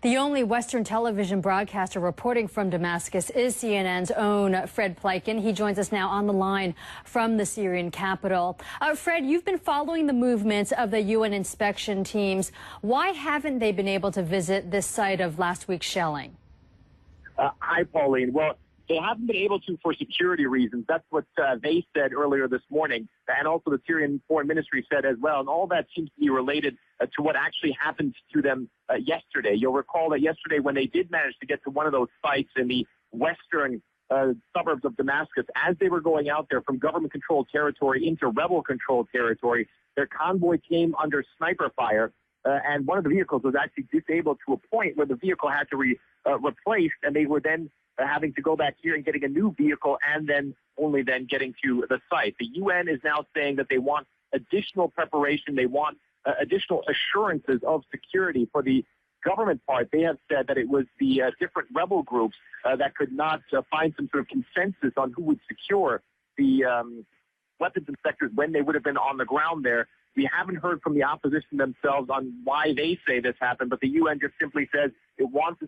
The only Western television broadcaster reporting from Damascus is CNN's own Fred Pleitgen. He joins us now on the line from the Syrian capital. Fred, you've been following the movements of the UN inspection teams. Why haven't they been able to visit this site of last week's shelling? Hi, Pauline. Well, they haven't been able to for security reasons. That's what they said earlier this morning. And also the Syrian Foreign Ministry said as well. And all that seems to be related to what actually happened to them yesterday. You'll recall that yesterday when they did manage to get to one of those sites in the western suburbs of Damascus, as they were going out there from government-controlled territory into rebel-controlled territory, their convoy came under sniper fire. And one of the vehicles was actually disabled to a point where the vehicle had to be replaced, and they were then having to go back here and getting a new vehicle and then only then getting to the site. The UN is now saying that they want additional preparation. They want additional assurances of security for the government part. They have said that it was the different rebel groups that could not find some sort of consensus on who would secure the weapons inspectors when they would have been on the ground there. We haven't heard from the opposition themselves on why they say this happened, but the UN just simply says it wants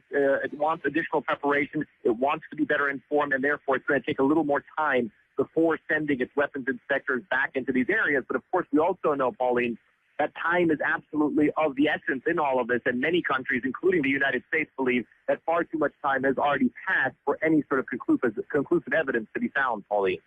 additional preparation, it wants to be better informed, and therefore it's going to take a little more time before sending its weapons inspectors back into these areas. But of course, we also know, Pauline, that time is absolutely of the essence in all of this, and many countries, including the United States, believe that far too much time has already passed for any sort of conclusive evidence to be found, Pauline.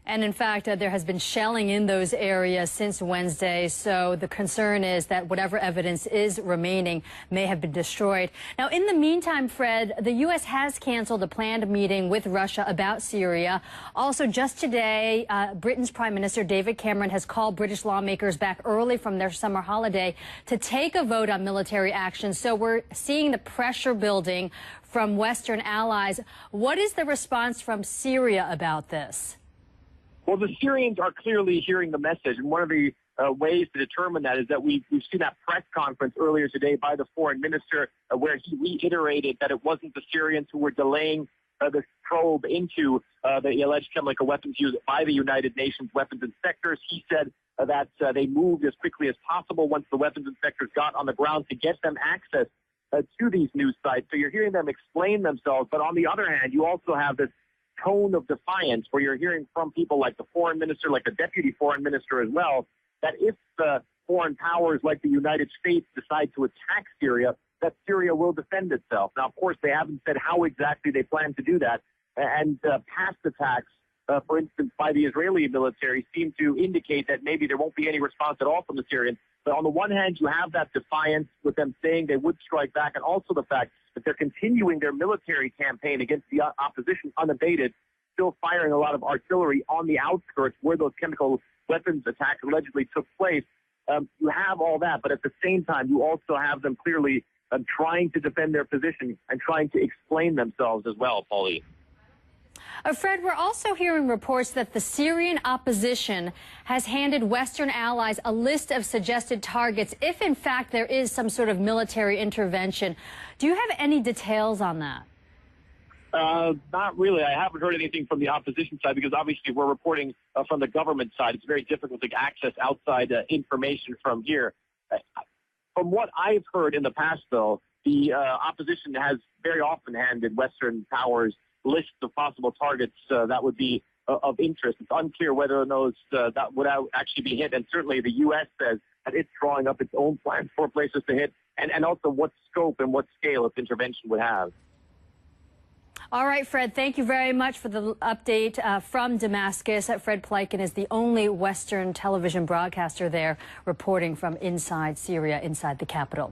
And in fact, there has been shelling in those areas since Wednesday. So the concern is that whatever evidence is remaining may have been destroyed. Now, in the meantime, Fred, the U.S. has canceled a planned meeting with Russia about Syria. Also, just today, Britain's Prime Minister David Cameron has called British lawmakers back early from their summer holiday to take a vote on military action. So we're seeing the pressure building from Western allies. What is the response from Syria about this? Well, the Syrians are clearly hearing the message, and one of the ways to determine that is that we've seen that press conference earlier today by the foreign minister where he reiterated that it wasn't the Syrians who were delaying this probe into the alleged chemical weapons used by the United Nations weapons inspectors. He said that they moved as quickly as possible once the weapons inspectors got on the ground to get them access to these new sites. So you're hearing them explain themselves, but on the other hand, you also have this tone of defiance where you're hearing from people like the foreign minister, like the deputy foreign minister as well, that if the foreign powers like the United States decide to attack Syria, that Syria will defend itself. Now, of course, they haven't said how exactly they plan to do that. And past attacks, for instance, by the Israeli military seem to indicate that maybe there won't be any response at all from the Syrians. But on the one hand, you have that defiance with them saying they would strike back, and also the fact that they're continuing their military campaign against the opposition unabated, still firing a lot of artillery on the outskirts where those chemical weapons attacks allegedly took place. You have all that, but at the same time, you also have them clearly trying to defend their position and trying to explain themselves as well, Pauline. Fred, we're also hearing reports that the Syrian opposition has handed Western allies a list of suggested targets if, in fact, there is some sort of military intervention. Do you have any details on that? Not really. I haven't heard anything from the opposition side because obviously we're reporting from the government side. It's very difficult to access outside information from here. From what I've heard in the past, though, the opposition has very often handed Western powers lists of possible targets that would be of interest. It's unclear whether those that would actually be hit, and certainly the U.S. says that it's drawing up its own plans for places to hit, and also what scope and what scale its intervention would have. All right, Fred, thank you very much for the update from Damascus. Fred Pleitgen is the only Western television broadcaster there reporting from inside Syria, inside the capital.